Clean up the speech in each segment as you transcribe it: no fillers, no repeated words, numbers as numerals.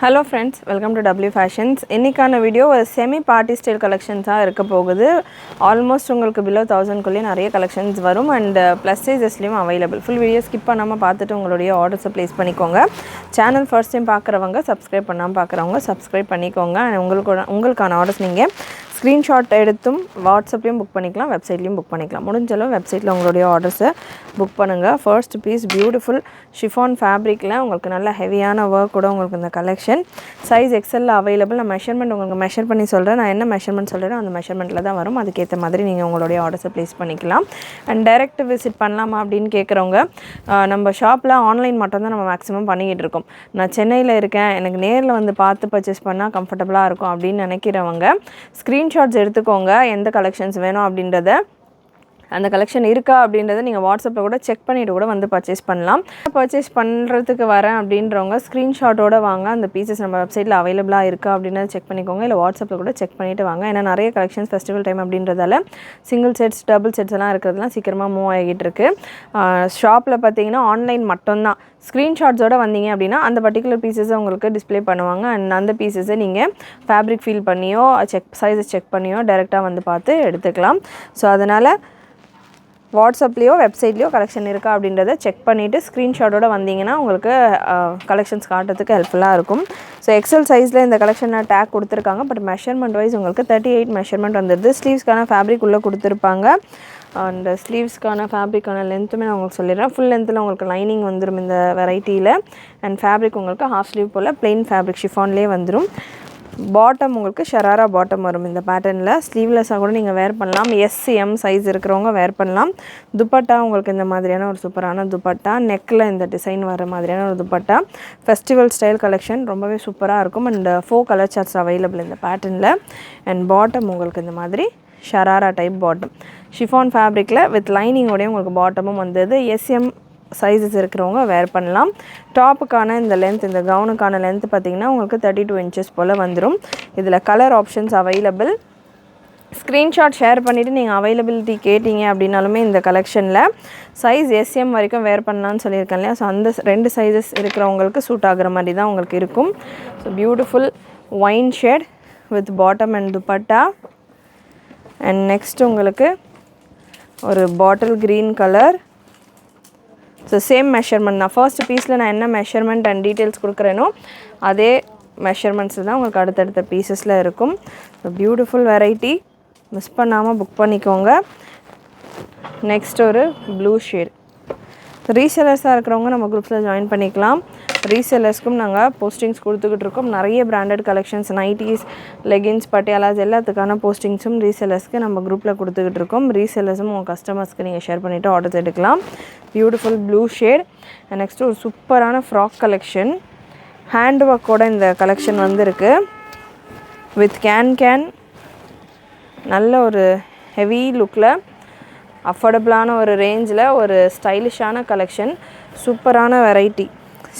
Hello friends, welcome to W Fashions. இன்னைக்கான video ஒரு semi party style கலெக்ஷன்ஸாக இருக்க போகுது. ஆல்மோஸ்ட் உங்களுக்கு பிலோ 1000 குள்ளே நிறைய கலெக்ஷன்ஸ் வரும் அண்ட் ப்ளஸ் சைஸஸ்லேயும் அவைலபிள். ஃபுல் வீடியோ ஸ்கிப் பண்ணாமல் பார்த்துட்டு உங்களுடைய ஆர்டர்ஸை ப்ளேஸ் பண்ணிக்கோங்க. சேனல் ஃபர்ஸ்ட் டைம் பார்க்குறவங்க சப்ஸ்கிரைப் பண்ணாமல் பார்க்குறவங்க சப்ஸ்கிரைப் பண்ணிக்கோங்க. அண்ட் உங்களுக்கான ஆர்டர்ஸ் நீங்கள் ஸ்க்ரீன்ஷாட் எடுத்தும் வாட்ஸ்அப்லேயும் புக் பண்ணிக்கலாம், வெப்சைட்லேயும் புக் பண்ணிக்கலாம். முடிஞ்சளவு வெப்சைட்டில் உங்களுடைய ஆர்டர்ஸை புக் பண்ணுங்கள். ஃபர்ஸ்ட் பீஸ் பியூட்டிஃபுல் ஷிஃபான் ஃபேப்ரிக்கில் உங்களுக்கு நல்ல ஹெவியான ஒர்க் கூட உங்களுக்கு இந்த கலெக்ஷன் சைஸ் எக்ஸலில் அவைலபிள். நான் மெஷர்மெண்ட் உங்களுக்கு மெஷர் பண்ணி சொல்கிறேன். நான் என்ன மெஷர்மெண்ட் சொல்கிறேனோ அந்த மெஷர்மெண்ட்டில் தான் வரும். அதுக்கேற்ற மாதிரி நீங்கள் உங்களுடைய ஆர்டர்ஸை ப்ளேஸ் பண்ணிக்கலாம். அண்ட் டைரெக்ட் விசிட் பண்ணலாமா அப்படின்னு கேட்குறவங்க, நம்ம ஷாப்பில் ஆன்லைன் மட்டும்தான் நம்ம மேக்ஸிமம் பண்ணிக்கிட்டு இருக்கோம். நான் சென்னையில் இருக்கேன், எனக்கு நேரில் வந்து பார்த்து பர்ச்சேஸ் பண்ணால் கம்ஃபர்டபுளாக இருக்கும் அப்படின்னு நினைக்கிறவங்க ஸ்க்ரீன்ஷாட்ஸ் எடுத்துக்கோங்க. எந்த கலெக்ஷன்ஸ் வேணும் அப்படின்றத, அந்த கலெக்ஷன் இருக்கா அப்படின்றத நீங்கள் வாட்ஸ்அப்பில் கூட செக் பண்ணிவிட்டு கூட வந்து பர்ச்சேஸ் பண்ணலாம். பர்ச்சேஸ் பண்ணுறதுக்கு வரேன் அப்படின்றவங்க ஸ்க்ரீன்ஷாட்டோடு வாங்க. அந்த பீசஸ் நம்ம வெப்சைட்டில் அவைலபிளாக இருக்கா அப்படின்றத செக் பண்ணிக்கோங்க. இல்லை வாட்ஸ்அப்பில் கூட செக் பண்ணிவிட்டு வாங்க. ஏன்னா நிறைய கலெக்ஷன்ஸ் ஃபெஸ்டிவல் டைம் அப்படின்றதால சிங்கிள் செட்ஸ் டபுள் செட்ஸ் எல்லாம் இருக்கிறதுலாம் சீக்கிரமாக மூவ் ஆகிட்டு இருக்கு. ஷாப்பில் பார்த்தீங்கன்னா ஆன்லைன் மட்டும்தான். ஸ்க்ரீன்ஷாட்ஸோடு வந்தீங்க அப்படின்னா அந்த பர்டிகுலர் பீசஸை உங்களுக்கு டிஸ்பிளே பண்ணுவாங்க. அண்ட் அந்த பீசஸை நீங்கள் ஃபேப்ரிக் ஃபீல் பண்ணியோ சைஸை செக் பண்ணியோ டைரெக்டாக வந்து பார்த்து எடுத்துக்கலாம். ஸோ அதனால் வாட்ஸ்அப்லேயோ வெப்சைட்லேயோ கலெக்ஷன் இருக்கா அப்படின்றத செக் பண்ணிவிட்டு ஸ்க்ரீன்ஷாட்டோடு வந்தீங்கன்னா உங்களுக்கு கலெக்ஷன்ஸ் காட்டுறதுக்கு ஹெல்ப்ஃபுல்லாக இருக்கும். ஸோ எக்ஸல் சைஸில் இந்த கலெக்ஷனை டேக் கொடுத்துருக்காங்க. பட் மெஷர்மெண்ட் வைஸ் உங்களுக்கு 38 மெஷர்மெண்ட் வந்துடுது. ஸ்லீவ்ஸ்க்கான ஃபேப்ரிக் உள்ளே கொடுத்துருப்பாங்க. அண்ட் ஸ்லீவ்ஸ்க்கான ஃபேப்ரிக்கான லென்த்துமே நான் உங்களுக்கு சொல்லிடுறேன். ஃபுல் லென்த்தில் உங்களுக்கு லைனிங் வந்துடும் இந்த வெரைட்டியில். அண்ட் ஃபேப்ரிக் உங்களுக்கு ஹாஃப் ஸ்லீவ் போல் பிளெயின் ஃபேப்ரிக் ஷிஃபான்லேயே வந்துடும். பாட்டம் உங்களுக்கு ஷராரா பாட்டம் வரும் இந்த பேட்டர்னில். ஸ்லீவ்லெஸ்ஸாக கூட நீங்கள் வேர் பண்ணலாம். எஸ்எம் சைஸ் இருக்கிறவங்க வேர் பண்ணலாம். துப்பட்டா உங்களுக்கு இந்த மாதிரியான ஒரு சூப்பரான துப்பட்டா, நெக்கில் இந்த டிசைன் வர மாதிரியான ஒரு துப்பட்டா. ஃபெஸ்டிவல் ஸ்டைல் கலெக்ஷன் ரொம்பவே சூப்பராக இருக்கும். அண்ட் 4 கலர் சார்ட்ஸ் அவைலபிள் இந்த பேட்டர்னில். அண்ட் பாட்டம் உங்களுக்கு இந்த மாதிரி ஷராரா டைப் பாட்டம் ஷிஃபான் ஃபேப்ரிக்கில் வித் லைனிங்கோடய உங்களுக்கு பாட்டமும் வந்தது. எஸ்எம் சைஸஸ் இருக்கிறவங்க வேர் பண்ணலாம். டாப்புக்கான இந்த லென்த், இந்த கவுனுக்கான லென்த் பார்த்திங்கன்னா உங்களுக்கு 32 இன்ச்சஸ் போல் வந்துடும். இதில் colour options available. Screenshot share பண்ணிவிட்டு நீங்கள் அவைலபிலிட்டி கேட்டிங்க அப்படின்னாலுமே இந்த கலெக்ஷனில் சைஸ் எஸ்எம் வரைக்கும் வேர் பண்ணலான்னு சொல்லியிருக்கேன் இல்லையா. ஸோ அந்த 2 சைஸஸ் இருக்கிறவங்களுக்கு சூட் ஆகிற மாதிரி தான் உங்களுக்கு இருக்கும். So beautiful wine shade with bottom and dupatta. And next உங்களுக்கு ஒரு bottle green colour. So same measurement தான். ஃபர்ஸ்ட் பீஸில் நான் என்ன மெஷர்மெண்ட் அண்ட் டீட்டெயில்ஸ் கொடுக்குறேனோ அதே மெஷர்மெண்ட்ஸ் தான் உங்களுக்கு அடுத்தடுத்த பீசஸில் இருக்கும். ஸோ பியூட்டிஃபுல் வெரைட்டி, மிஸ் பண்ணாமல் புக் பண்ணிக்கோங்க. நெக்ஸ்ட் ஒரு ப்ளூ ஷேட். ரீசெல்லர்ஸாக இருக்கிறவங்க நம்ம குரூப்ஸில் ஜாயின் பண்ணிக்கலாம். ரீசெல்லர்ஸ்க்கும் நாங்கள் போஸ்டிங்ஸ் கொடுத்துக்கிட்டு இருக்கோம். நிறைய branded collections, nighties, leggings, Patiala's எல்லாத்துக்கான போஸ்டிங்ஸும் ரீசெல்லர்ஸ்க்கு நம்ம குரூப்பில் கொடுத்துக்கிட்டு இருக்கோம். ரீசெல்லர்ஸும் உங்கள் கஸ்டமர்ஸ்க்கு நீங்கள் ஷேர் பண்ணிவிட்டு ஆர்டர்ஸ் எடுக்கலாம். Beautiful blue shade. நெக்ஸ்ட்டு ஒரு சூப்பரான ஃப்ராக் கலெக்ஷன். ஹேண்ட் ஒர்க்கோட இந்த கலெக்ஷன் வந்துருக்கு. வித் கேன் நல்ல ஒரு ஹெவி லுக்கில் அஃபோர்டபுளான ஒரு ரேஞ்சில் ஒரு ஸ்டைலிஷான கலெக்ஷன், சூப்பரான வெரைட்டி.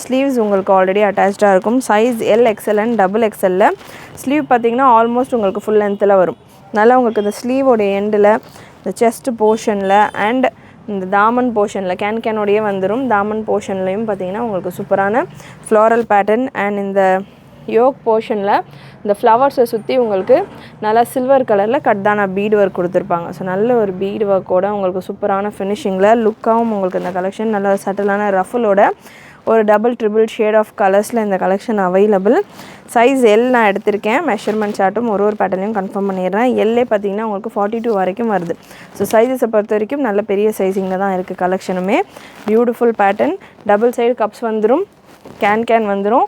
ஸ்லீவ்ஸ் உங்களுக்கு ஆல்ரெடி அட்டாச்சாக இருக்கும். Size L XL and double எக்ஸ்எல்லில் ஸ்லீவ் பார்த்திங்கன்னா ஆல்மோஸ்ட் உங்களுக்கு ஃபுல் லென்த்தில் வரும். நல்லா உங்களுக்கு இந்த ஸ்லீவோடைய எண்டில், இந்த செஸ்ட் போர்ஷனில் அண்ட் இந்த தாமன் போர்ஷனில் கேனோடையே வந்துடும். தாமன் போர்ஷன்லையும் பார்த்திங்கன்னா உங்களுக்கு சூப்பரான ஃப்ளாரல் பேட்டர்ன் அண்ட் இந்த யோக் போர்ஷனில் இந்த ஃப்ளவர்ஸை சுற்றி உங்களுக்கு நல்லா சில்வர் கலரில் கட்டான பீட் ஒர்க் கொடுத்துருப்பாங்க. ஸோ நல்ல ஒரு பீட் ஒர்க்கோட உங்களுக்கு சூப்பரான ஃபினிஷிங்கில் லுக்காகவும் உங்களுக்கு இந்த கலெக்ஷன் நல்ல சட்டிலான ரஃபலோட ஒரு டபுள் ட்ரிபிள் ஷேட் ஆஃப் கலர்ஸில் இந்த கலெக்ஷன் அவைலபிள். சைஸ் எல் நான் எடுத்திருக்கேன். மெஷர்மெண்ட் சார்ட்டும் ஒரு பேட்டர்னையும் கன்ஃபார்ம் பண்ணிடுறேன். எல்லே பார்த்திங்கன்னா உங்களுக்கு 42 வரைக்கும் வருது. ஸோ சைஸஸை பொறுத்த வரைக்கும் நல்ல பெரிய சைஸிங்கில் தான் இருக்குது கலெக்ஷனுமே. Beautiful pattern, double side cups வந்துடும், கேன் வந்துடும்.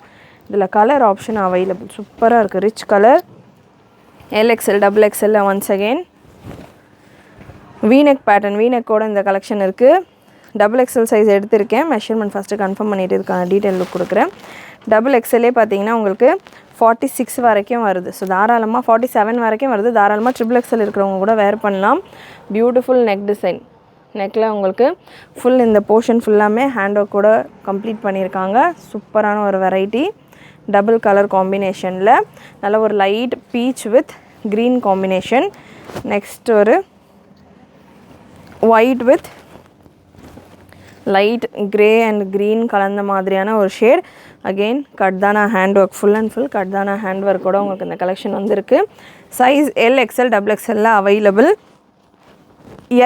இதில் கலர் ஆப்ஷன் அவைலபிள். சூப்பராக இருக்குது, ரிச் கலர். எல்எக்ஸ்எல் டபுள் எக்ஸ்எல்ல ஒன்ஸ் அகெயின் வீநெக் பேட்டர்ன், வீநெக்கோட இந்த கலெக்ஷன் இருக்குது. டபுள் எக்ஸ்எல் சைஸ் எடுத்திருக்கேன். மெஷர்மெண்ட் ஃபஸ்ட்டு கன்ஃபார்ம் பண்ணிவிட்டு இதுக்கான டீட்டெயில் லுக் கொடுக்குறேன். டபுள் எக்ஸ்எல்லே பார்த்தீங்கன்னா உங்களுக்கு 46 வரைக்கும் வருது. ஸோ தாராளமாக 47 வரைக்கும் வருது. தாராளமாக ட்ரிபிள் எக்ஸ்எல் இருக்கிறவங்க கூட வேர் பண்ணலாம். Beautiful neck design. நெக்கில் உங்களுக்கு ஃபுல் இந்த போர்ஷன் ஃபுல்லாமே ஹேண்ட் ஒர்க் கூட கம்ப்ளீட் பண்ணியிருக்காங்க. சூப்பரான ஒரு வெரைட்டி. டபுள் கலர் காம்பினேஷனில் நல்ல ஒரு light peach with green combination. Next ஒரு white with light grey and green கலந்த மாதிரியான ஒரு shade. Again cutdana hand work, full and full cutdana hand ஒர்க்கோட உங்களுக்கு இந்த கலெக்ஷன் வந்திருக்கு. சைஸ் எல் எக்ஸ்எல் டபுள் எக்ஸ்எல்ல அவைலபிள்.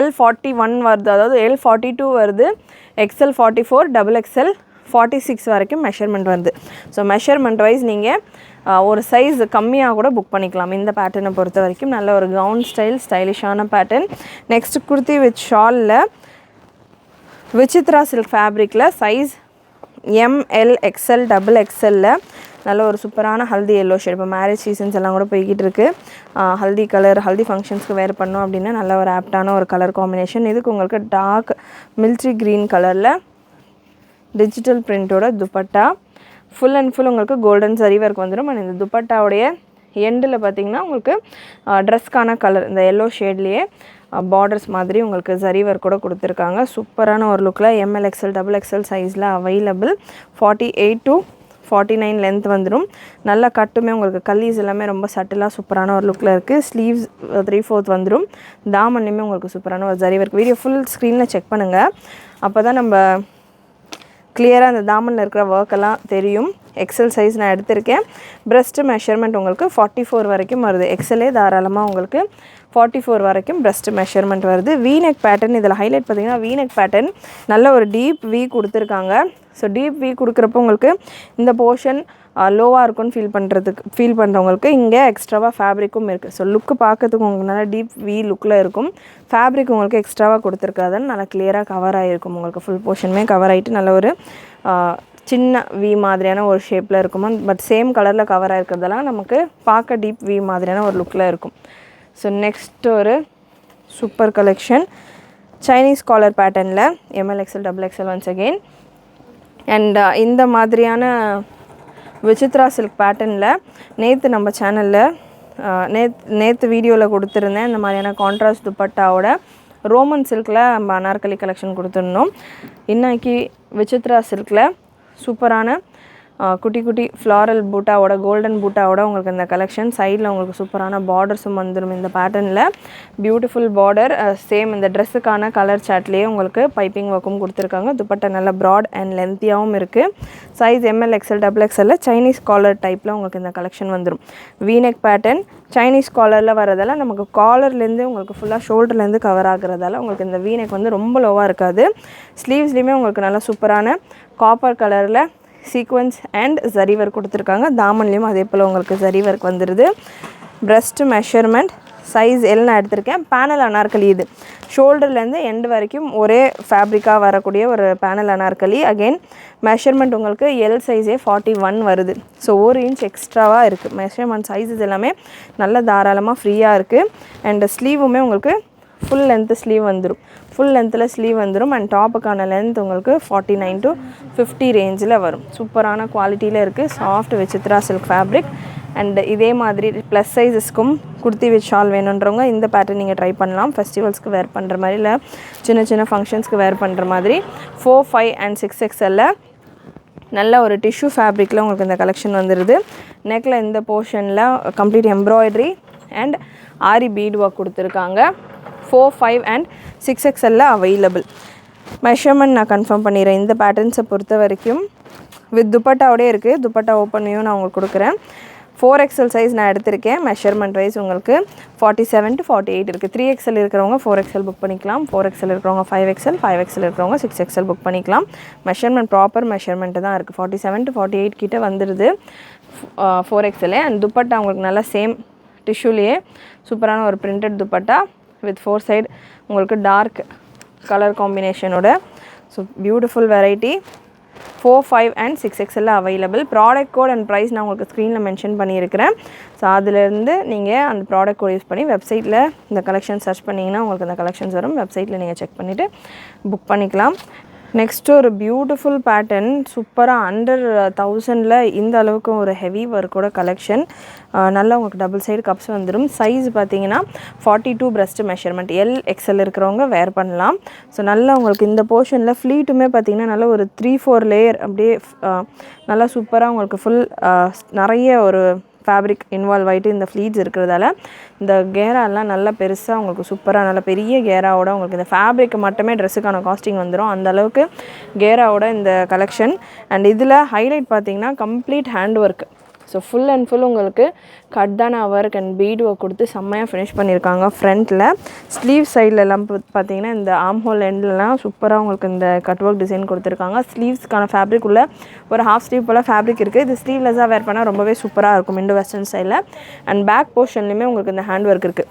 L41 வருது, அதாவது L42 வருது, XL 44, டபுள் எக்ஸ்எல் 46 வரைக்கும் மெஷர்மெண்ட் வருது. ஸோ மெஷர்மெண்ட் வைஸ் நீங்கள் ஒரு சைஸ் கம்மியாக கூட புக் பண்ணிக்கலாம். இந்த பேட்டர்னை பொறுத்த வரைக்கும் நல்ல ஒரு கவுன் ஸ்டைல் ஸ்டைலிஷான பேட்டர்ன். நெக்ஸ்ட் குர்த்தி வித் ஷாலில் விசித்ரா சில்க் ஃபேப்ரிக்கில் சைஸ் ML XL டபுள் எக்ஸ்எல்ல நல்ல ஒரு சூப்பரான ஹல்தி எல்லோ ஷேட். இப்போ மேரேஜ் சீசன்ஸ் எல்லாம் கூட போய்கிட்டு இருக்குது. ஹல்தி கலர், ஹல்தி ஃபங்க்ஷன்ஸ்க்கு வேர் பண்ணோம் அப்படின்னா நல்ல ஒரு ஆப்டான ஒரு கலர் காம்பினேஷன். இதுக்கு உங்களுக்கு டார்க் மில்ட்ரி க்ரீன் கலரில் டிஜிட்டல் பிரிண்ட்டோட துப்பட்டா, ஃபுல் அண்ட் ஃபுல் உங்களுக்கு கோல்டன் சரி ஒர்க் வந்துடும். அண்ட் இந்த துப்பட்டாவுடைய எண்டில் பார்த்திங்கன்னா உங்களுக்கு ட்ரெஸ்க்கான கலர் இந்த எல்லோ ஷேட்லேயே பார்டர்ஸ் மாதிரி உங்களுக்கு சரி ஒர்க் கூட கொடுத்துருக்காங்க. சூப்பரான ஒரு லுக்கில் ML XL டபுள் எக்ஸ்எல் சைஸில் அவைலபிள். 48 to 49 லென்த் வந்துடும். நல்லா கட்டுமே உங்களுக்கு கல்லீஸ் எல்லாமே ரொம்ப சட்டிலாக சூப்பரான ஒரு லுக்கில் இருக்குது. ஸ்லீவ்ஸ் 3/4 வந்துடும். தாமன்லையுமே உங்களுக்கு சூப்பரான ஒரு ஜரி ஒர்க். வீடியோ ஃபுல் ஸ்க்ரீனில் செக் பண்ணுங்கள், அப்போ தான் நம்ம கிளியராக அந்த தாமனில் இருக்கிற ஒர்க்கெல்லாம் தெரியும். எக்ஸல் சைஸ் நான் எடுத்திருக்கேன். ப்ரெஸ்ட் மெஷர்மெண்ட் உங்களுக்கு 44 வரைக்கும் வருது. எக்ஸலே தாராளமாக உங்களுக்கு 44 வரைக்கும் ப்ரெஸ்ட் மெஷர்மெண்ட் வருது. வீநெக் பேட்டர்ன் இதில் ஹைலைட் பார்த்திங்கன்னா வீநெக் பேட்டர்ன் நல்ல ஒரு டீப் வி கொடுத்துருக்காங்க. ஸோ டீப் வி கொடுக்குறப்போ உங்களுக்கு இந்த போர்ஷன் லோவாக இருக்கும்னு ஃபீல் பண்ணுறவங்களுக்கு இங்கே எக்ஸ்ட்ராவாக ஃபேப்ரிக்கும் இருக்குது. ஸோ லுக்கு பார்க்கறதுக்கு உங்களுக்கு நல்லா டீப் வி லுக்கில் இருக்கும். ஃபேப்ரிக் உங்களுக்கு எக்ஸ்ட்ராவாக கொடுத்துருக்காதுன்னு நல்லா கிளியராக கவர் ஆகிருக்கும். உங்களுக்கு ஃபுல் போர்ஷனுமே கவர் ஆகிட்டு நல்ல ஒரு சின்ன வி மாதிரியான ஒரு ஷேப்பில் இருக்குமா, பட் சேம் கலரில் கவர் ஆகிருக்கிறதெல்லாம் நமக்கு பார்க்க டீப் வி மாதிரியான ஒரு லுக்கில் இருக்கும். ஸோ நெக்ஸ்ட் ஒரு சூப்பர் கலெக்ஷன் சைனீஸ் காலர் பேட்டர்னில் ML XL double XL once again. And இந்த மாதிரியான விசித்ரா சில்க் பேட்டர்னில் நேற்று நம்ம சேனலில் நேற்று வீடியோவில் கொடுத்துருந்தேன். இந்த மாதிரியான கான்ட்ராஸ்ட் துப்பட்டாவோட ரோமன் சில்கில் நம்ம அனார்கலி கலெக்ஷன் கொடுத்துருந்தோம். இன்றைக்கி விசித்ரா சில்கில் சூப்பரான குட்டி குட்டி ஃப்ளாரல் பூட்டாவோட கோல்டன் பூட்டாவோட உங்களுக்கு இந்த கலெக்ஷன். சைடில் உங்களுக்கு சூப்பரான பார்டர்ஸும் வந்துடும். இந்த பேட்டர்னில் பியூட்டிஃபுல் பார்டர், சேம் இந்த ட்ரெஸ்ஸுக்கான கலர் சாட்லேயே உங்களுக்கு பைப்பிங் ஒர்க்கும் கொடுத்துருக்காங்க. துப்பட்டா நல்ல ப்ராட் அண்ட் லென்த்தியாகவும் இருக்குது. சைஸ் ML XL டபுள் எக்ஸ்எல்ல சைனீஸ் காலர் டைப்பில் உங்களுக்கு இந்த கலெக்ஷன் வந்துடும். வீநெக் பேட்டர்ன் சைனீஸ் காலரில் வரதால் நமக்கு காலர்லேருந்து உங்களுக்கு ஃபுல்லாக ஷோல்டர்லேருந்து கவர் ஆகுறதால உங்களுக்கு இந்த வீநெக் வந்து ரொம்ப லோவாக இருக்காது. ஸ்லீவ்ஸ்லேயுமே உங்களுக்கு நல்லா சூப்பரான காப்பர் கலரில் சீக்வன்ஸ் அண்ட் ஜரி ஒர்க் கொடுத்துருக்காங்க. தாமன்லேயும் அதே போல் உங்களுக்கு ஜரி ஒர்க் வந்துடுது. ப்ரெஸ்ட் மெஷர்மெண்ட் சைஸ் L நான் எடுத்திருக்கேன். பேனல் அனார்கலி இது ஷோல்டர்லேருந்து எண்டு வரைக்கும் ஒரே ஃபேப்ரிக்காக வரக்கூடிய ஒரு பேனல் அனார்கலி. அகெயின் மெஷர்மெண்ட் உங்களுக்கு L சைஸே 41 வருது. ஸோ 1 இன்ச் எக்ஸ்ட்ராவாக இருக்குது. மெஷர்மெண்ட் சைஸஸ் எல்லாமே நல்ல தாராளமாக ஃப்ரீயாக இருக்குது. அண்ட் ஸ்லீவுமே உங்களுக்கு ஃபுல் லென்த்து ஸ்லீவ் வந்துடும். ஃபுல் லென்த்தில் ஸ்லீவ் வந்துடும். அண்ட் டாப்புக்கான லென்த் உங்களுக்கு 49 to 50 ரேஞ்சில் வரும். சூப்பரான குவாலிட்டியில் இருக்குது. Soft Vichitra silk fabric. And இதே மாதிரி ப்ளஸ் சைஸஸ்க்கும் குர்த்தி வித் ஷால் வேணுன்றவங்க இந்த பேட்டர்ன் நீங்கள் ட்ரை பண்ணலாம். ஃபெஸ்டிவல்ஸ்க்கு வேர் பண்ணுற மாதிரி, இல்லை சின்ன சின்ன ஃபங்க்ஷன்ஸ்க்கு வேர் பண்ணுற மாதிரி. 4, 5 and 6 XL நல்ல ஒரு டிஷ்யூ ஃபேப்ரிக்கில் உங்களுக்கு இந்த கலெக்ஷன் வந்துடுது. நெக்கில் இந்த போர்ஷனில் complete embroidery and aari bead work கொடுத்துருக்காங்க. 4, 5 and 6 XL அவைலபிள். மெஷர்மெண்ட் நான் கன்ஃபார்ம் பண்ணிடுறேன். இந்த பேட்டர்ன்ஸை பொறுத்த வரைக்கும் வித் துப்பட்டாவோடே இருக்குது. துப்பட்டா ஓப்பனையும் நான் உங்களுக்கு கொடுக்குறேன். 4 XL சைஸ் நான் எடுத்திருக்கேன். மெஷர்மெண்ட் வைஸ் உங்களுக்கு 47 to 48 இருக்குது. 3 XL இருக்கிறவங்க 4 XL புக் பண்ணிக்கலாம். 4 XL இருக்கிறவங்க 5 XL, 5 XL இருக்கிறவங்க 6 XL புக் பண்ணிக்கலாம். மெஷர்மெண்ட் ப்ராப்பர் மெஷர்மெண்ட்டு தான் இருக்குது. 47 to 48 கிட்டே வந்துடுது 4 XL. அண்ட் துப்பட்டா உங்களுக்கு நல்லா சேம் டிஷ்யூலேயே சூப்பரான ஒரு பிரிண்டட் துப்பட்டா வித் 4 சைடு உங்களுக்கு டார்க் கலர் காம்பினேஷனோட. So beautiful variety. 4, 5 and 6 XL available. Product code and price நான் உங்களுக்கு ஸ்க்ரீனில் மென்ஷன் பண்ணியிருக்கிறேன். ஸோ அதிலேருந்து நீங்கள் அந்த ப்ராடக்ட் கோட் யூஸ் பண்ணி வெப்சைட்டில் இந்த கலெக்ஷன் சர்ச் பண்ணிங்கன்னா உங்களுக்கு அந்த கலெக்ஷன்ஸ் வரும். வெப்சைட்டில் நீங்கள் செக் பண்ணிவிட்டு புக் பண்ணிக்கலாம். நெக்ஸ்ட்டு ஒரு பியூட்டிஃபுல் பேட்டர்ன் சூப்பராக அண்டர் 1000 இந்த அளவுக்கு ஒரு ஹெவி ஒர்க்கோட கலெக்ஷன். நல்லா உங்களுக்கு டபுள் சைடு கப்ஸ் வந்துடும். சைஸ் பார்த்தீங்கன்னா 42 ப்ரெஸ்ட் மெஷர்மெண்ட். L XL இருக்கிறவங்க வேர் பண்ணலாம். ஸோ நல்லா உங்களுக்கு இந்த போர்ஷனில் ஃப்ளீட்டுமே பார்த்தீங்கன்னா நல்லா ஒரு 3-4 லேயர் அப்படியே நல்லா சூப்பராக உங்களுக்கு ஃபுல் நிறைய ஒரு ஃபேப்ரிக் இன்வால்வ் ஆகிட்டு இந்த ஃப்ளீட்ஸ் இருக்கிறதால இந்த கேராலாம் நல்லா பெருசாக உங்களுக்கு சூப்பராக நல்ல பெரிய கேராவோட உங்களுக்கு இந்த ஃபேப்ரிக் மட்டுமே ட்ரெஸ்ஸுக்கான காஸ்டிங் வந்துடும். அந்தளவுக்கு கேராவோட இந்த கலெக்ஷன். அண்ட் இதில் ஹைலைட் பார்த்தீங்கன்னா complete hand work. So full and full உங்களுக்கு கட்டான ஒர்க் அண்ட் பீட் ஒர்க் கொடுத்து செம்மையாக ஃபினிஷ் பண்ணியிருக்காங்க. ஃப்ரண்ட்டில் ஸ்லீவ் சைட்லலாம் பார்த்தீங்கன்னா இந்த ஆம் ஹோல் எண்ட்லலாம் சூப்பராக உங்களுக்கு இந்த கட் ஒர்க் டிசைன் கொடுத்துருக்காங்க. ஸ்லீவ்ஸ்க்கான ஃபேப்ரிக் உள்ள ஒரு ஹாஃப் ஸ்லீவ் போல் ஃபேப்ரிக் இருக்குது. இது ஸ்லீவ்லெஸ்ஸாக வேர் பண்ணால் ரொம்பவே சூப்பராக இருக்கும் இண்டோ வெஸ்டர்ன் ஸ்டைலில். அண்ட் பேக் போர்ஷன்லையுமே உங்களுக்கு இந்த ஹேண்ட் ஒர்க் இருக்குது.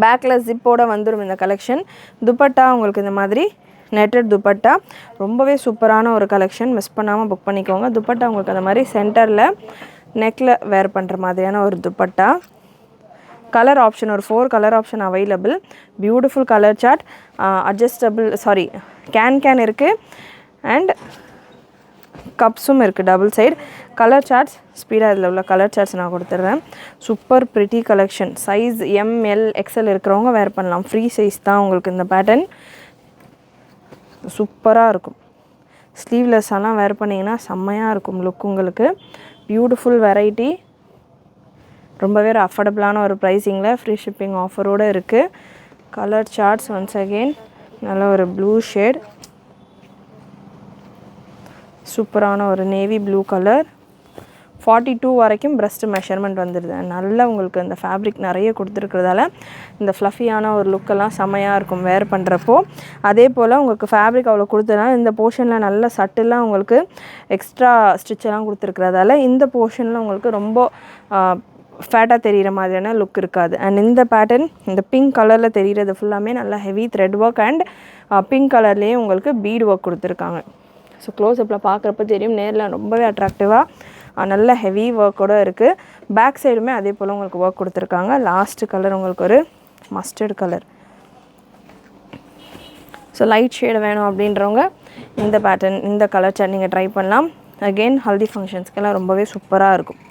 பேக்கில் ஜிப்போடு வந்துடும் இந்த கலெக்ஷன். துப்பட்டா உங்களுக்கு இந்த மாதிரி நெட்டட் துப்பட்டா ரொம்பவே சூப்பரான ஒரு கலெக்ஷன். மிஸ் பண்ணாமல் புக் பண்ணிக்கோங்க. துப்பட்டா உங்களுக்கு அந்த மாதிரி சென்டரில் நெக்கில் வேர் பண்ணுற மாதிரியான ஒரு துப்பட்டா. கலர் ஆப்ஷன் ஒரு 4 colour option available. Beautiful colour chart. Adjustable can இருக்குது அண்ட் கப்ஸும் இருக்குது டபுள் சைடு. கலர் சார்ட்ஸ் ஸ்பீடாக இதில் உள்ள கலர் சார்ட்ஸ் நான் கொடுத்துட்றேன். Super pretty collection. Size ML XL இருக்கிறவங்க வேர் பண்ணலாம். ஃப்ரீ சைஸ் தான் உங்களுக்கு இந்த பேட்டர்ன். சூப்பராக இருக்கும். ஸ்லீவ்லெஸ்ஸெல்லாம் வேர் பண்ணிங்கன்னா செம்மையாக இருக்கும் லுக் உங்களுக்கு. Beautiful variety. ரொம்பவே அஃபோர்டபுளான ஒரு ப்ரைஸிங்கில் ஃப்ரீ ஷிப்பிங் ஆஃபரோடு இருக்குது. கலர் சார்ட்ஸ் ஒன்ஸ் அகெயின் நல்ல ஒரு ப்ளூ ஷேட், சூப்பரான ஒரு நேவி ப்ளூ கலர். 42 வரைக்கும் பிரஸ்ட் மெஷர்மெண்ட் வந்துடுது. நல்லா உங்களுக்கு அந்த ஃபேப்ரிக் நிறைய கொடுத்துருக்கிறதால இந்த ஃப்ளஃபியான ஒரு லுக்கெல்லாம் செம்மையாக இருக்கும் வேர் பண்ணுறப்போ. அதே போல் உங்களுக்கு ஃபேப்ரிக் அவ்வளோ கொடுத்ததுனால இந்த போர்ஷனில் நல்ல சட்டிலாக உங்களுக்கு எக்ஸ்ட்ரா ஸ்டிச்செல்லாம் கொடுத்துருக்கிறதால இந்த போர்ஷனில் உங்களுக்கு ரொம்ப ஃபேட்டாக தெரிகிற மாதிரியான லுக் இருக்காது. அண்ட் இந்த பேட்டர்ன் இந்த பிங்க் கலரில் தெரிகிறது ஃபுல்லாமே நல்லா heavy thread work and pink கலர்லேயே உங்களுக்கு பீட் ஒர்க் கொடுத்துருக்காங்க. ஸோ க்ளோஸ்அப்பில் பார்க்குறப்ப தெரியும், நேரில் ரொம்பவே அட்ராக்டிவாக நல்ல ஹெவி ஒர்க்கோடு இருக்குது. பேக் சைடுமே அதே போல் உங்களுக்கு ஒர்க் கொடுத்துருக்காங்க. லாஸ்ட்டு கலர் உங்களுக்கு ஒரு mustard colour. So light shade வேணும் அப்படின்றவங்க இந்த பேட்டர்ன் இந்த கலர் சார்ட் நீங்கள் ட்ரை பண்ணலாம். அகெயின் ஹல்தி ஃபங்க்ஷன்ஸ்க்கெல்லாம் ரொம்பவே சூப்பராக இருக்கும்.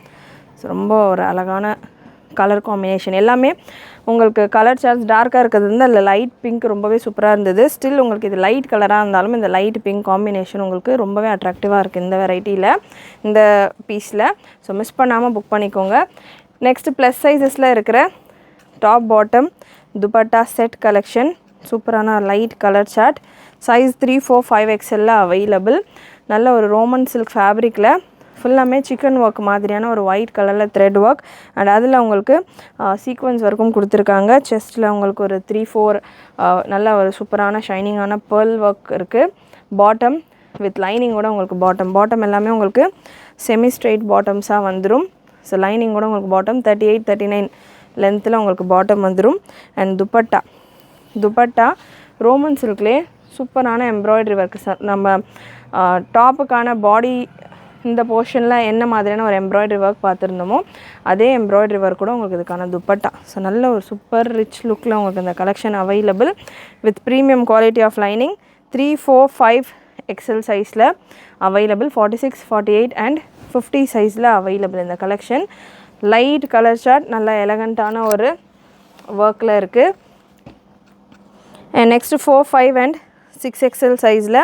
ஸோ ரொம்ப ஒரு அழகான கலர் காம்பினேஷன். எல்லாமே உங்களுக்கு கலர் சார்ட்ஸ் டார்க்காக இருக்கிறது வந்து அதில் லைட் பிங்க் ரொம்பவே சூப்பராக இருந்தது. ஸ்டில் உங்களுக்கு இது லைட் கலராக இருந்தாலும் இந்த லைட் பிங்க் காம்பினேஷன் உங்களுக்கு ரொம்பவே அட்ராக்டிவாக இருக்குது இந்த வெரைட்டியில் இந்த பீஸில். ஸோ மிஸ் பண்ணாமல் புக் பண்ணிக்கோங்க. நெக்ஸ்ட்டு ப்ளஸ் சைஸஸில் இருக்கிற top bottom dupatta set collection. சூப்பரான light colour chart. Size 3, 4, 5 XL available. நல்ல ஒரு ரோமன் சில்க் ஃபேப்ரிக்கில் ஃபுல்லாமே சிக்கன் ஒர்க் மாதிரியான ஒரு ஒயிட் கலரில் த்ரெட் ஒர்க் அண்ட் அதில் உங்களுக்கு சீக்வன்ஸ் ஒர்க்கும் கொடுத்துருக்காங்க. செஸ்ட்டில் உங்களுக்கு ஒரு 3, 4 நல்ல ஒரு சூப்பரான ஷைனிங்கான பேர்ல் ஒர்க் இருக்குது. பாட்டம் வித் லைனிங்கோட உங்களுக்கு பாட்டம் எல்லாமே உங்களுக்கு செமி ஸ்ட்ரெயிட் பாட்டம்ஸாக வந்துடும். ஸோ லைனிங்கோட உங்களுக்கு பாட்டம் 38, 39 லென்த்தில் உங்களுக்கு பாட்டம் வந்துடும். அண்ட் துப்பட்டா ரோமன் சில்க்லேயே சூப்பரான எம்ப்ராய்டரி ஒர்க். நம்ம டாப்புக்கான பாடி இந்த போர்ஷனில் என்ன மாதிரியான ஒரு எம்ப்ராய்டரி ஒர்க் பார்த்துருந்தோமோ அதே எம்ப்ராய்டரி ஒர்க் கூட உங்களுக்கு இதுக்கான துப்பட்டா. ஸோ நல்ல ஒரு சூப்பர் ரிச் லுக்கில் உங்களுக்கு இந்த collection available with premium quality of lining. 3, 4, 5 XL சைஸில் அவைலபிள். 46, 48 அண்ட் 50 சைஸில் அவைலபிள் இந்த கலெக்ஷன். லைட் கலர் சார்ட் நல்ல எலகண்ட்டான ஒரு ஒர்க்கில் இருக்குது. அண்ட் நெக்ஸ்ட்டு 4, 5 அண்ட் 6 XL சைஸில்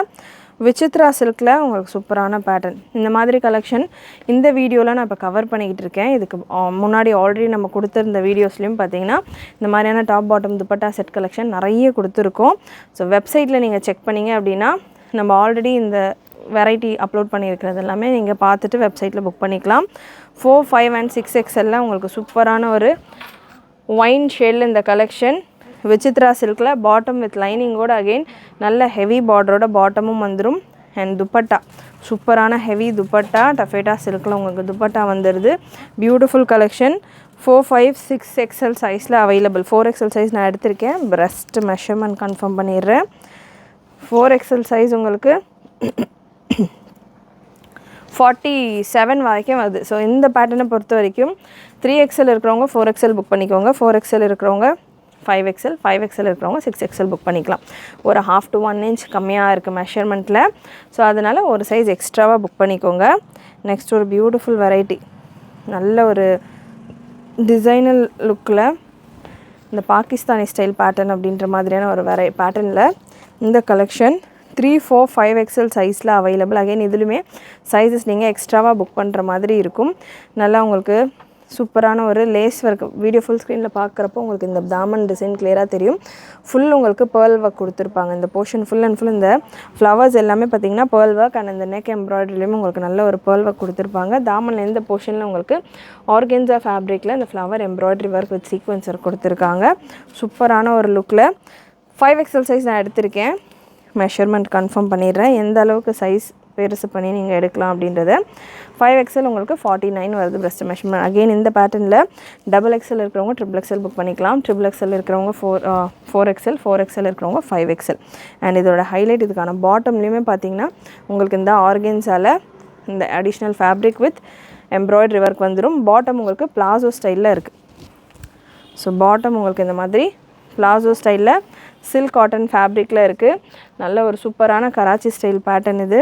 விசித்ரா சில்கில் உங்களுக்கு சூப்பரான பேட்டர்ன். இந்த மாதிரி கலெக்ஷன் இந்த வீடியோவில் நான் இப்போ கவர் பண்ணிக்கிட்டு இருக்கேன். இதுக்கு முன்னாடி ஆல்ரெடி நம்ம கொடுத்துருந்த வீடியோஸ்லையும் பார்த்தீங்கன்னா இந்த மாதிரியான top bottom dupatta set collection நிறைய கொடுத்துருக்கோம். ஸோ வெப்சைட்டில் நீங்கள் செக் பண்ணிங்க அப்படின்னா நம்ம ஆல்ரெடி இந்த வெரைட்டி அப்லோட் பண்ணியிருக்கிறது எல்லாமே நீங்கள் பார்த்துட்டு வெப்சைட்டில் புக் பண்ணிக்கலாம். 4, 5 அண்ட் 6 XL உங்களுக்கு சூப்பரான ஒரு ஒயின் ஷேடில் இந்த கலெக்ஷன். விசித்ரா சில்கில் பாட்டம் வித் லைனிங்கோடு அகெயின் நல்ல ஹெவி பார்டரோட பாட்டமும் வந்துடும். அண்ட் துப்பட்டா சூப்பரான ஹெவி துப்பட்டா டஃபேட்டா சில்கில் உங்களுக்கு துப்பட்டா வந்துடுது. Beautiful collection. 4, 5, 6 XL சைஸில் அவைலபிள். 4 XL சைஸ் நான் எடுத்திருக்கேன். பிரஸ்ட் மெஷர்மெண்ட் கன்ஃபார்ம் பண்ணிடுறேன். 4 XL சைஸ் உங்களுக்கு 47 வரைக்கும் வருது. ஸோ இந்த பேட்டர்னை பொறுத்த வரைக்கும் 3 XL இருக்கிறவங்க 4 XL புக் பண்ணிக்கோங்க. 4 XL இருக்கிறவங்க 5 XL, 5 XL இருக்கிறவங்க 6 XL புக் பண்ணிக்கலாம். ஒரு 1/2 to 1 inch கம்மியாக இருக்குது மெஷர்மெண்ட்டில். ஸோ அதனால் ஒரு சைஸ் எக்ஸ்ட்ராவாக புக் பண்ணிக்கோங்க. நெக்ஸ்ட் ஒரு பியூட்டிஃபுல் வெரைட்டி. நல்ல ஒரு டிசைனல் லுக்கில் இந்த பாகிஸ்தானி ஸ்டைல் பேட்டர்ன் அப்படின்ற மாதிரியான ஒரு பேட்டர்னில் இந்த கலெக்ஷன் 3, 4, 5 XL சைஸில் அவைலபிள். அகைன் இதுலையுமே சைஸஸ் நீங்கள் எக்ஸ்ட்ராவாக புக் பண்ணுற மாதிரி இருக்கும். நல்லா உங்களுக்கு சூப்பரான ஒரு லேஸ் ஒர்க். வீடியோ ஃபுல் ஸ்க்ரீனில் பார்க்குறப்போ உங்களுக்கு இந்த தாமன் டிசைன் கிளியராக தெரியும். ஃபுல் உங்களுக்கு பேர்ல் ஒர்க் கொடுத்துருப்பாங்க. இந்த போர்ஷன் ஃபுல் அண்ட் ஃபுல் இந்த ஃப்ளவர்ஸ் எல்லாமே பார்த்திங்கன்னா பேர்ல் ஒர்க் அண்ட் இந்த நெக் எம்ப்ராய்டரிலையும் உங்களுக்கு நல்ல ஒரு பேர்ல் ஒர்க் கொடுத்துருப்பாங்க. தாமன் இந்த போர்ஷனில் உங்களுக்கு ஆர்கென்சா ஃபேப்ரிக்கில் இந்த flower embroidery work with sequins work கொடுத்துருக்காங்க. சூப்பரான ஒரு லுக்கில் 5XL சைஸ் நான் எடுத்திருக்கேன். மெஷர்மெண்ட் கன்ஃபார்ம் பண்ணிடுறேன் எந்த அளவுக்கு சைஸ் பெருசு பண்ணி நீங்கள் எடுக்கலாம் அப்படின்றத. 5XL உங்களுக்கு 49 வருது பிரஸ்ட் மெஷர்மெண்ட். அகெயின் இந்த பேட்டர்னில் XXL இருக்கிறவங்க XXL புக் பண்ணிக்கலாம். XXL இருக்கிறவங்க 4XL, 4XL இருக்கிறவங்க 5XL. அண்ட் இதோட ஹைலைட் இதுக்கான பாட்டம்லேயுமே பார்த்தீங்கன்னா உங்களுக்கு இந்த ஆர்கென்ஸால் இந்த additional fabric with embroidery work வந்துடும். பாட்டம் உங்களுக்கு பிளாசோ ஸ்டைலில் இருக்குது. ஸோ பாட்டம் உங்களுக்கு இந்த மாதிரி பிளாசோ ஸ்டைலில் சில்க் காட்டன் ஃபேப்ரிக்கில் இருக்குது. நல்ல ஒரு சூப்பரான கராச்சி ஸ்டைல் பேட்டர்ன். இது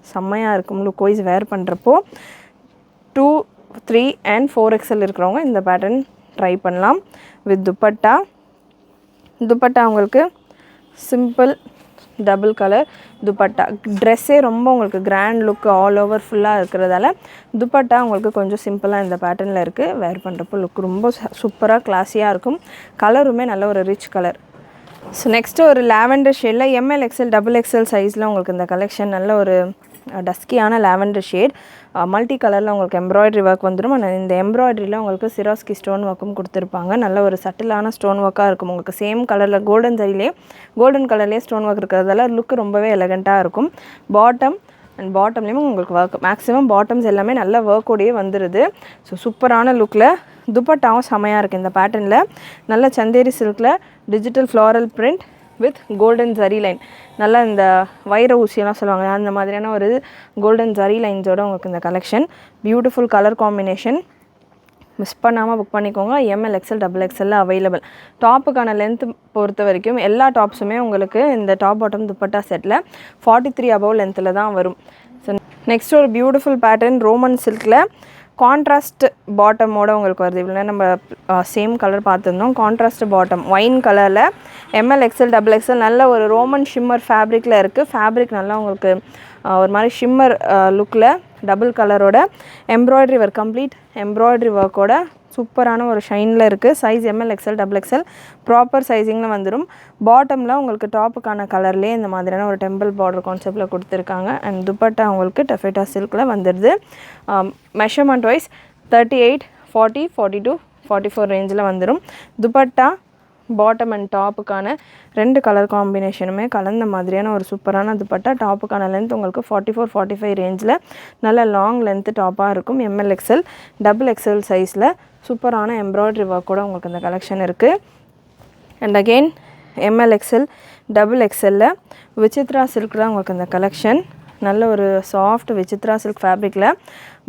செம்மையாக இருக்கும் லுக் வைஸ் வேர் பண்ணுறப்போ. 2, 3 அண்ட் 4XL இருக்கிறவங்க இந்த பேட்டர்ன் ட்ரை பண்ணலாம். வித் துப்பட்டா. துப்பட்டா உங்களுக்கு சிம்பிள் டபுள் கலர் துப்பட்டா. ட்ரெஸ்ஸே ரொம்ப உங்களுக்கு கிராண்ட் லுக் ஆல் ஓவர் ஃபுல்லாக இருக்கிறதால துப்பட்டா உங்களுக்கு கொஞ்சம் சிம்பிளாக இந்த பேட்டர்னில் இருக்குது. வேர் பண்ணுறப்போ லுக் ரொம்ப சூப்பராக கிளாஸியாக இருக்கும். கலருமே நல்ல ஒரு ரிச் கலர். ஸோ நெக்ஸ்ட்டு ஒரு லாவெண்டர் ஷேடில் ML, XL, XXL சைஸில் உங்களுக்கு இந்த கலெக்ஷன் நல்ல ஒரு டஸ்கியான லாவெண்டர் ஷேட். மல்டி கலரில் உங்களுக்கு எம்ப்ராய்டரி ஒர்க் வந்துடும். இந்த எம்ப்ராய்டரியில் உங்களுக்கு சிராஸ்கி ஸ்டோன் ஒர்க்கும் கொடுத்துருப்பாங்க. நல்ல ஒரு சட்டிலான ஸ்டோன் ஒர்க்காக இருக்கும். உங்களுக்கு சேம் கலரில் கோல்டன் கலர்லேயே ஸ்டோன் ஒர்க் இருக்கிறதால லுக்கு ரொம்பவே எலகண்ட்டாக இருக்கும். பாட்டம் அண்ட் பாட்டம்லேயும் உங்களுக்கு ஒர்க் மேக்ஸிமம் பாட்டம்ஸ் எல்லாமே நல்ல ஒர்க்கோடையே வந்துடுது. ஸோ சூப்பரான லுக்கில் துப்பட்டாவும் செமையாக இருக்குது. இந்த பேட்டர்னில் நல்ல சந்தேரி சில்கில் digital floral print with golden zari line. நல்லா இந்த வைர ஊசியெல்லாம் சொல்லுவாங்க அந்த மாதிரியான ஒரு கோல்டன் ஜரி லைன்ஸோடு உங்களுக்கு இந்த collection. Beautiful colour combination. Miss பண்ணாமல் புக் பண்ணிக்கோங்க. ML, XL, XXL available. டாப்புக்கான லென்த் பொறுத்த வரைக்கும் எல்லா டாப்ஸுமே உங்களுக்கு இந்த டாப் பாட்டம் துப்பட்டா செட்டில் 43 அபவ் லென்த்தில் தான் வரும். ஸோ நெக்ஸ்ட் ஒரு பியூட்டிஃபுல் பேட்டர்ன் ரோமன் சில்கில் கான்ட்ராஸ்ட் பாட்டமோடு உங்களுக்கு வருது. இவ்வளோ நம்ம சேம் கலர் பார்த்துருந்தோம். கான்ட்ராஸ்ட் பாட்டம் ஒயின் கலரில் ML, XL, XXL நல்ல ஒரு ரோமன் ஷிம்மர் ஃபேப்ரிக்கில் இருக்குது. ஃபேப்ரிக் நல்லா உங்களுக்கு ஒரு மாதிரி ஷிம்மர் லுக்கில் டபுள் கலரோட எம்ப்ராய்டரி ஒர்க் கம்ப்ளீட் எம்ப்ராய்டரி ஒர்க்கோட சூப்பரான ஒரு ஷைனில் இருக்குது. Size ML, XL, XXL proper சைஸிங்கில் வந்துடும். பாட்டமில் உங்களுக்கு டாப்புக்கான கலர்லேயே இந்த மாதிரியான ஒரு டெம்பிள் பார்டர் கான்செப்டில் கொடுத்துருக்காங்க. அண்ட் துப்பட்டா உங்களுக்கு டஃபேட்டா சில்கில் வந்துடுது. மெஷர்மெண்ட் வைஸ் 38, 40, 42, 44 ரேஞ்சில் வந்துடும். துப்பட்டா பாட்டம் அண்ட் டாப்புக்கான 2 கலர் காம்பினேஷனுமே கலந்த மாதிரியான ஒரு சூப்பரான துப்பட்டா. டாப்புக்கான லென்த் உங்களுக்கு 44, 45 ரேஞ்சில் நல்ல லாங் லென்த்து டாப்பாக இருக்கும். ML, XL, XXL சைஸில் சூப்பரான எம்ப்ராய்டரி ஒர்க்கோட உங்களுக்கு இந்த கலெக்ஷன் இருக்குது. And again ML, XL, XXL Vichitra silk தான் உங்களுக்கு இந்த கலெக்ஷன். நல்ல ஒரு சாஃப்ட் விசித்ரா சில்க் ஃபேப்ரிக்கில்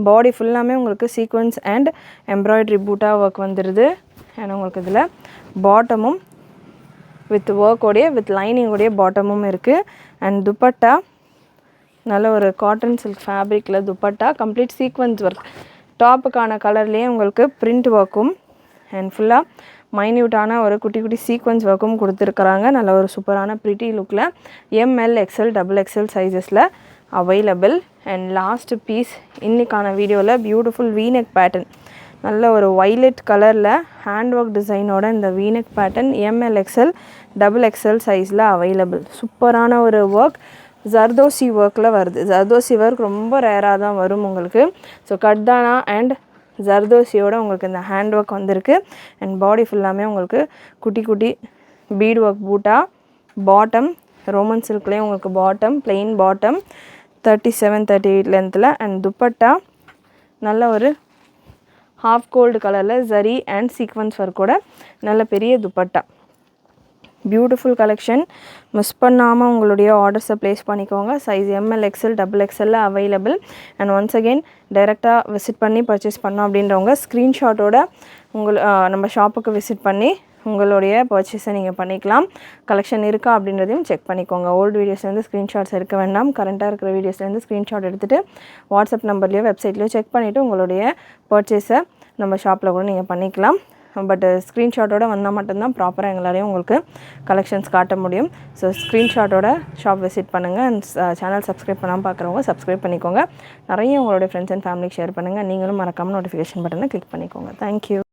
பாடி ஃபுல்லாமே உங்களுக்கு sequins and embroidery buta work வந்துடுது. அண்ட் உங்களுக்கு இதில் பாட்டமும் வித் ஒர்க்கோடைய வித் லைனிங்கோடைய பாட்டமும் இருக்குது. அண்ட் துப்பட்டா நல்ல ஒரு காட்டன் சில்க் ஃபேப்ரிக்கில் துப்பட்டா கம்ப்ளீட் சீக்வன்ஸ் ஒர்க். டாப்புக்கான கலர்லேயே உங்களுக்கு பிரிண்ட் ஒர்க்கும் அண்ட் ஃபுல்லாக மைன்யூட்டான ஒரு குட்டி குட்டி சீக்வன்ஸ் ஒர்க்கும் கொடுத்துருக்குறாங்க. நல்ல ஒரு சூப்பரான ப்ரிட்டி லுக்கில் ML, XL, XXL சைஸஸில் அவைலபிள். அண்ட் லாஸ்ட் பீஸ் இன்றைக்கான வீடியோவில் பியூட்டிஃபுல் வீநெக் பேட்டர்ன். நல்ல ஒரு வைலட் கலரில் ஹேண்ட் ஒர்க் டிசைனோட இந்த V-neck pattern ML, XL, XXL சைஸில் அவைலபிள். சூப்பரான ஒரு ஒர்க் ஜர்தோசி ஒர்க்கில் வருது. ஜர்தோசி ஒர்க் ரொம்ப ரேராக தான் வரும் உங்களுக்கு. ஸோ கட்தானா அண்ட் ஜர்தோசியோட உங்களுக்கு இந்த ஹேண்ட் ஒர்க் வந்திருக்கு. அண்ட் பாடி ஃபுல்லாமே உங்களுக்கு குட்டி குட்டி பீட் ஒர்க் பூட்டா. பாட்டம் ரோமன் சில்க்லேயும் உங்களுக்கு பாட்டம் பிளெயின் பாட்டம் 37, 38 லென்த்தில். அண்ட் துப்பட்டா நல்ல ஒரு ஹாஃப் கோல்டு கலரில் ஜரி அண்ட் சீக்வன்ஸ் ஒர்க்கோட நல்ல பெரிய துப்பட்டா. Beautiful collection. மிஸ் பண்ணாமல் உங்களுடைய ஆர்டர்ஸை ப்ளேஸ் பண்ணிக்கோங்க. Size ML, XL, XXL available. And once again டைரெக்டாக விசிட் பண்ணி பர்ச்சேஸ் பண்ணோம் அப்படின்றவங்க ஸ்க்ரீன்ஷாட்டோட நம்ம ஷாப்புக்கு விசிட் பண்ணி உங்களுடைய பர்ச்சேஸை நீங்கள் பண்ணிக்கலாம். கலெக்ஷன் இருக்கா அப்படின்றதையும் செக் பண்ணிக்கோங்க. ஓல்டு வீடியோஸ்லேருந்து ஸ்க்ரீன்ஷாட்ஸ் எடுக்க வேண்டாம். கரண்ட்டாக இருக்கிற வீடியோஸ்லேருந்து ஸ்க்ரீன்ஷாட் எடுத்துகிட்டு வாட்ஸ்அப் நம்பர்லேயோ வெப்சைட்லேயோ செக் பண்ணிவிட்டு உங்களுடைய பர்ச்சேஸை நம்ம ஷாப்பில் கூட நீங்கள் பண்ணிக்கலாம். பட் ஸ்க்ரீன்ஷாட்டோட வந்தால் மட்டும்தான் ப்ராப்பராக எங்களாலையும் உங்களுக்கு கலெக்ஷன்ஸ் காட்ட முடியும். ஸோ ஸ்க்ரீன்ஷாட்டோட ஷாப் விசிட் பண்ணுங்கள். அண்ட் சேனல் சப்ஸ்கிரைப் பண்ணாமல் பார்க்குறவங்க சப்ஸ்கிரைப் பண்ணிக்கோங்க. நிறைய உங்களுடைய ஃப்ரெண்ட்ஸ் அண்ட் ஃபேமிலிக்கு ஷேர் பண்ணுங்கள். நீங்களும் மறக்காமல் நோட்டிஃபிகேஷன் பட்டனை கிளிக் பண்ணிக்கோங்க. தேங்க்யூ.